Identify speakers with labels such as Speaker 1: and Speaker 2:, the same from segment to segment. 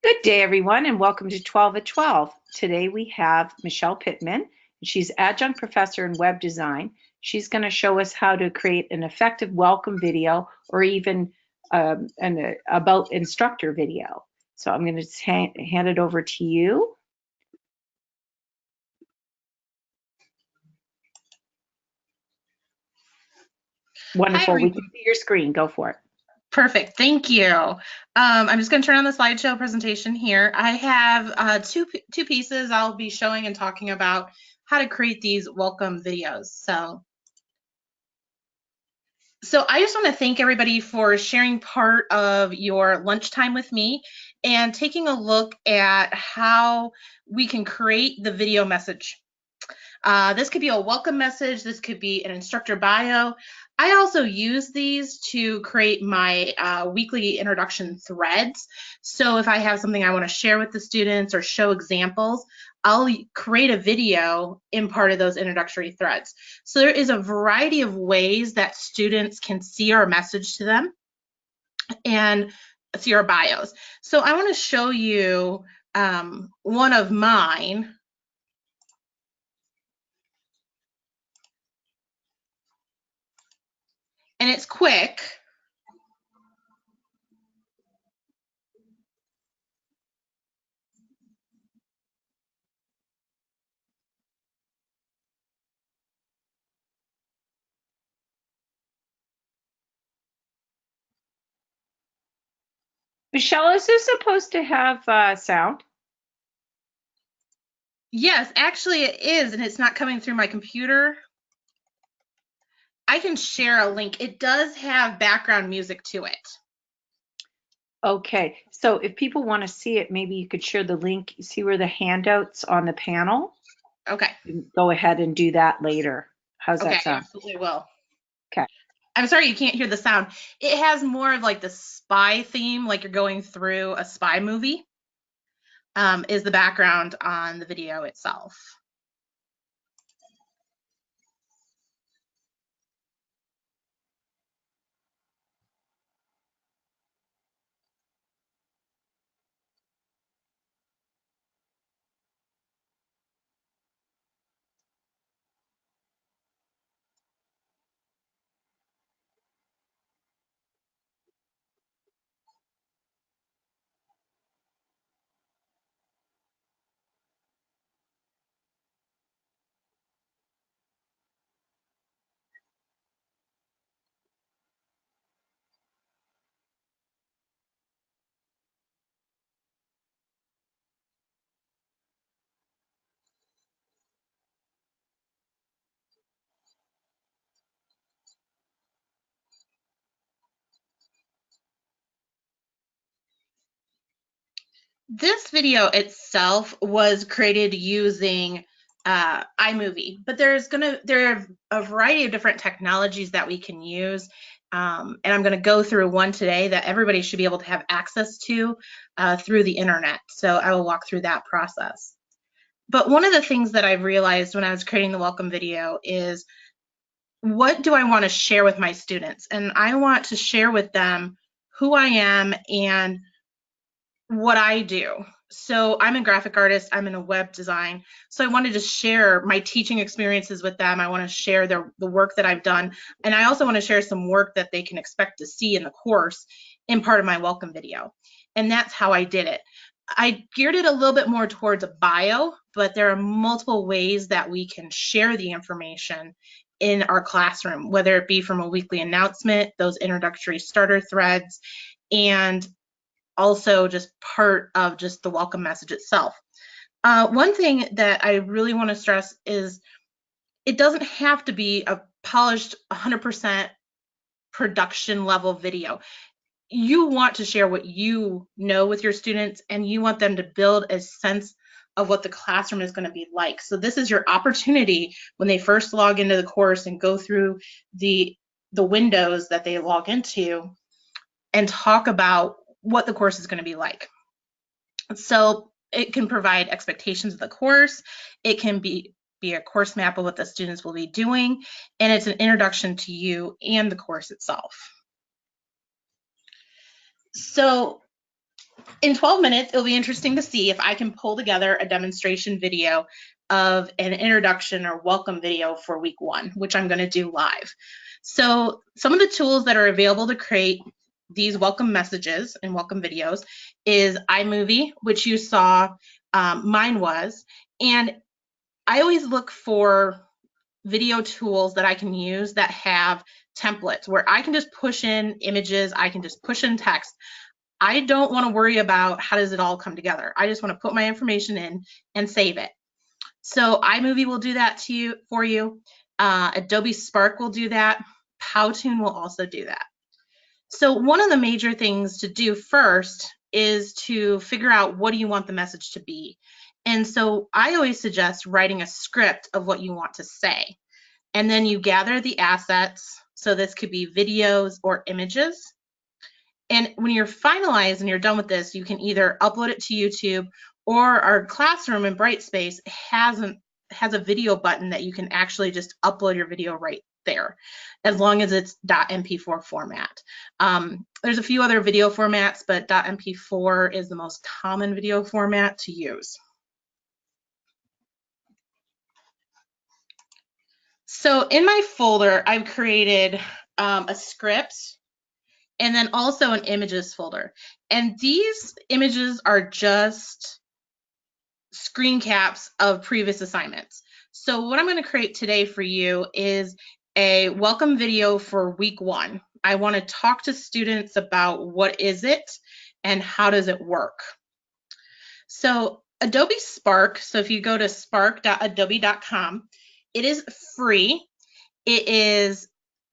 Speaker 1: Good day, everyone, and welcome to 12 at 12. Today we have Michelle Pittman. She's Adjunct Professor in Web Design. She's going to show us how to create an effective welcome video or even an about instructor video. So I'm going to hand it over to you. Wonderful. We can see your screen. Go for it.
Speaker 2: Perfect. Thank you. I'm just going to turn on the slideshow presentation here. I have two pieces I'll be showing and talking about how to create these welcome videos. So I just want to thank everybody for sharing part of your lunchtime with me and taking a look at how we can create the video message. This could be a welcome message. This could be an instructor bio. I also use these to create my weekly introduction threads. So if I have something I want to share with the students or show examples, I'll create a video in part of those introductory threads. So there is a variety of ways that students can see our message to them and see our bios. So I want to show you one of mine. And it's quick.
Speaker 1: Michelle, is this supposed to have sound?
Speaker 2: Yes, actually it is, and it's not coming through my computer. I can share a link. It does have background music to it.
Speaker 1: Okay, so if people want to see it, maybe you could share the link. You see where the handouts on the panel?
Speaker 2: Okay.
Speaker 1: Go ahead and do that later. How's that sound?
Speaker 2: Absolutely will.
Speaker 1: Okay.
Speaker 2: I'm sorry you can't hear the sound. It has more of like the spy theme, like you're going through a spy movie, is the background on the video itself. This video itself was created using iMovie, but there are a variety of different technologies that we can use, and I'm going to go through one today that everybody should be able to have access to through the internet. So I will walk through that process. But one of the things that I've realized when I was creating the welcome video is, what do I want to share with my students? And I want to share with them who I am and what I do. So I'm a graphic artist, I'm in a web design. So I wanted to share my teaching experiences with them. I want to share the work that I've done. And I also want to share some work that they can expect to see in the course in part of my welcome video. And that's how I did it. I geared it a little bit more towards a bio, but there are multiple ways that we can share the information in our classroom, whether it be from a weekly announcement, those introductory starter threads, and also just part of just the welcome message itself. One thing that I really want to stress is it doesn't have to be a polished 100% production level video. You want to share what you know with your students, and you want them to build a sense of what the classroom is going to be like. So this is your opportunity when they first log into the course and go through the windows that they log into and talk about what the course is going to be like. So it can provide expectations of the course. It can be a course map of what the students will be doing, and it's an introduction to you and the course itself. So In 12 minutes, it'll be interesting to see if I can pull together a demonstration video of an introduction or welcome video for week 1, which I'm going to do live. So some of the tools that are available to create these welcome messages and welcome videos is iMovie, which you saw mine was. And I always look for video tools that I can use that have templates where I can just push in images, I can just push in text. I don't want to worry about how does it all come together. I just want to put my information in and save it. So iMovie will do that for you. Adobe Spark will do that. Powtoon will also do that. So one of the major things to do first is to figure out what do you want the message to be. And so I always suggest writing a script of what you want to say. And then you gather the assets. So this could be videos or images. And when you're finalized and you're done with this, you can either upload it to YouTube, or our classroom in Brightspace has a video button that you can actually just upload your video right there, as long as it's .mp4 format. There's a few other video formats, but .mp4 is the most common video format to use. So in my folder, I've created a script and then also an images folder. And these images are just screen caps of previous assignments. So what I'm going to create today for you is a welcome video for week 1. I want to talk to students about what is it and how does it work. So Adobe Spark, so if you go to spark.adobe.com, it is free. It is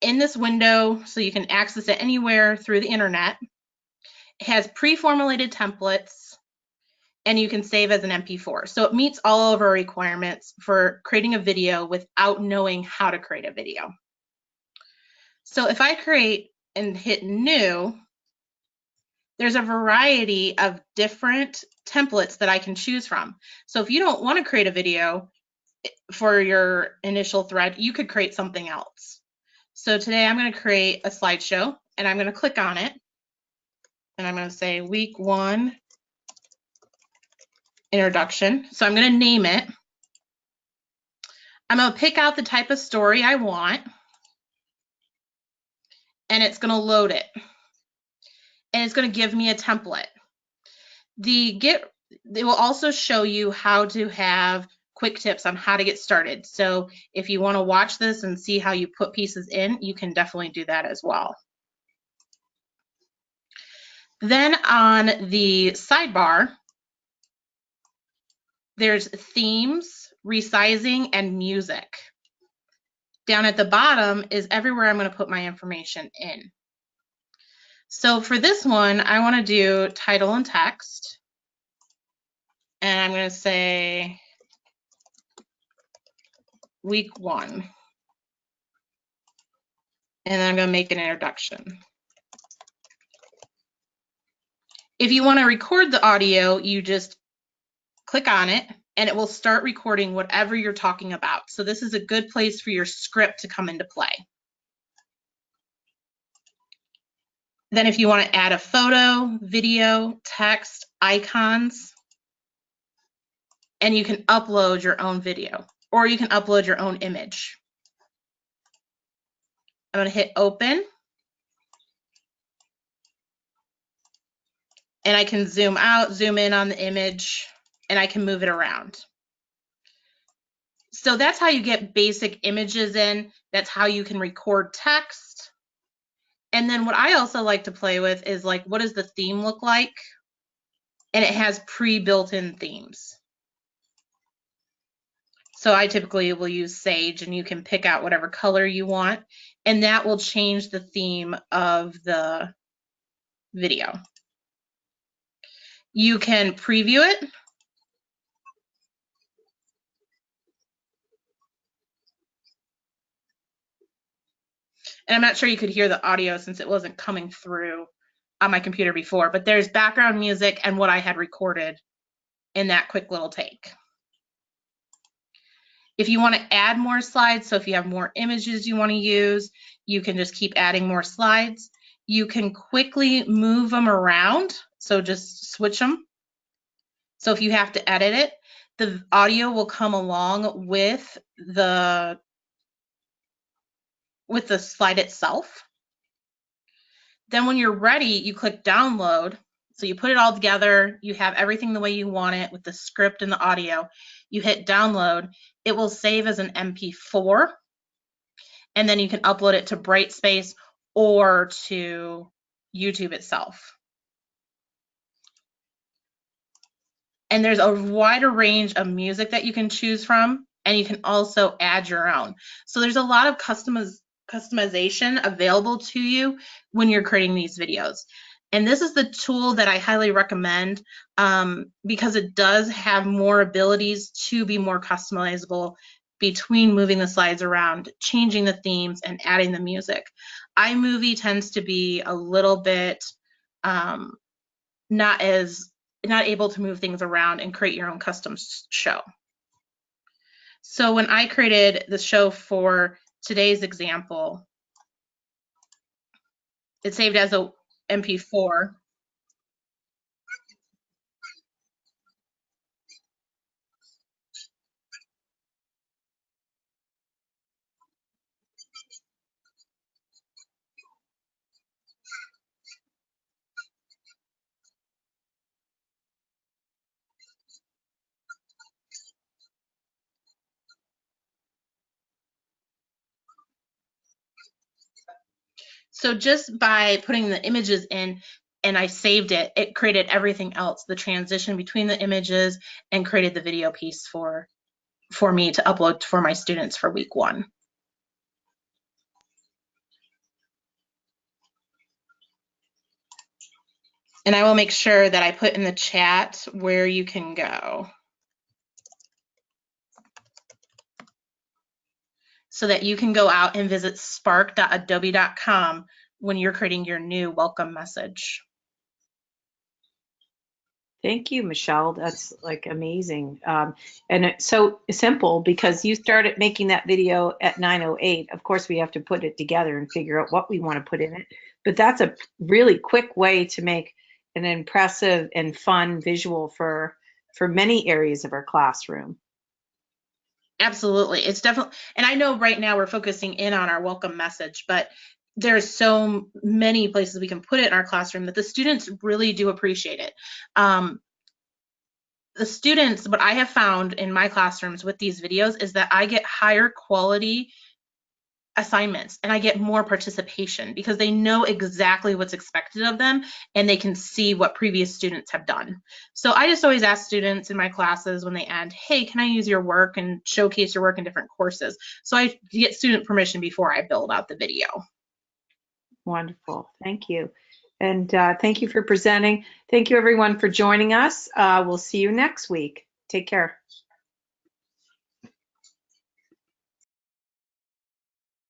Speaker 2: in this window, so you can access it anywhere through the internet. It has pre-formulated templates, and you can save as an MP4. So it meets all of our requirements for creating a video without knowing how to create a video. So if I create and hit new, there's a variety of different templates that I can choose from. So if you don't want to create a video for your initial thread, you could create something else. So today I'm going to create a slideshow, and I'm going to click on it, and I'm going to say week 1 introduction. So I'm going to name it. I'm going to pick out the type of story I want, and it's going to load it. And it's going to give me a template. It will also show you how to have quick tips on how to get started. So if you want to watch this and see how you put pieces in, you can definitely do that as well. Then on the sidebar, there's themes, resizing, and music. Down at the bottom is everywhere I'm going to put my information in. So for this one, I want to do title and text. And I'm going to say week 1. And then I'm going to make an introduction. If you want to record the audio, you just click on it and it will start recording whatever you're talking about. So this is a good place for your script to come into play. Then if you want to add a photo, video, text, icons, and you can upload your own video, or you can upload your own image. I'm going to hit open. And I can zoom out, zoom in on the image, and I can move it around. So that's how you get basic images in. That's how you can record text. And then what I also like to play with is like, what does the theme look like? And it has pre-built-in themes. So I typically will use Sage, and you can pick out whatever color you want, and that will change the theme of the video. You can preview it. And I'm not sure you could hear the audio since it wasn't coming through on my computer before, but there's background music and what I had recorded in that quick little take. If you want to add more slides, so if you have more images you want to use, you can just keep adding more slides. You can quickly move them around, so just switch them. So if you have to edit it, the audio will come along with the slide itself. Then when you're ready, you click download. So you put it all together, you have everything the way you want it with the script and the audio. You hit download, it will save as an MP4, and then you can upload it to Brightspace or to YouTube itself. And there's a wider range of music that you can choose from, and you can also add your own. So there's a lot of customization available to you when you're creating these videos. And this is the tool that I highly recommend because it does have more abilities to be more customizable between moving the slides around, changing the themes, and adding the music. iMovie tends to be a little bit not able to move things around and create your own custom show. So when I created the show for today's example, it saved as a MP4. So just by putting the images in and I saved it, it created everything else, the transition between the images, and created the video piece for me to upload for my students for week 1. And I will make sure that I put in the chat where you can go so that you can go out and visit spark.adobe.com when you're creating your new welcome message.
Speaker 1: Thank you, Michelle. That's like amazing. And it's so simple because you started making that video at 9:08. Of course, we have to put it together and figure out what we want to put in it. But that's a really quick way to make an impressive and fun visual for many areas of our classroom.
Speaker 2: Absolutely. It's definitely, and I know right now we're focusing in on our welcome message, but there's so many places we can put it in our classroom that the students really do appreciate it. The students, what I have found in my classrooms with these videos is that I get higher quality assignments and I get more participation because they know exactly what's expected of them and they can see what previous students have done. So I just always ask students in my classes when they end, hey, can I use your work and showcase your work in different courses? So I get student permission before I build out the video.
Speaker 1: Wonderful. Thank you. And thank you for presenting. Thank you, everyone, for joining us. We'll see you next week. Take care.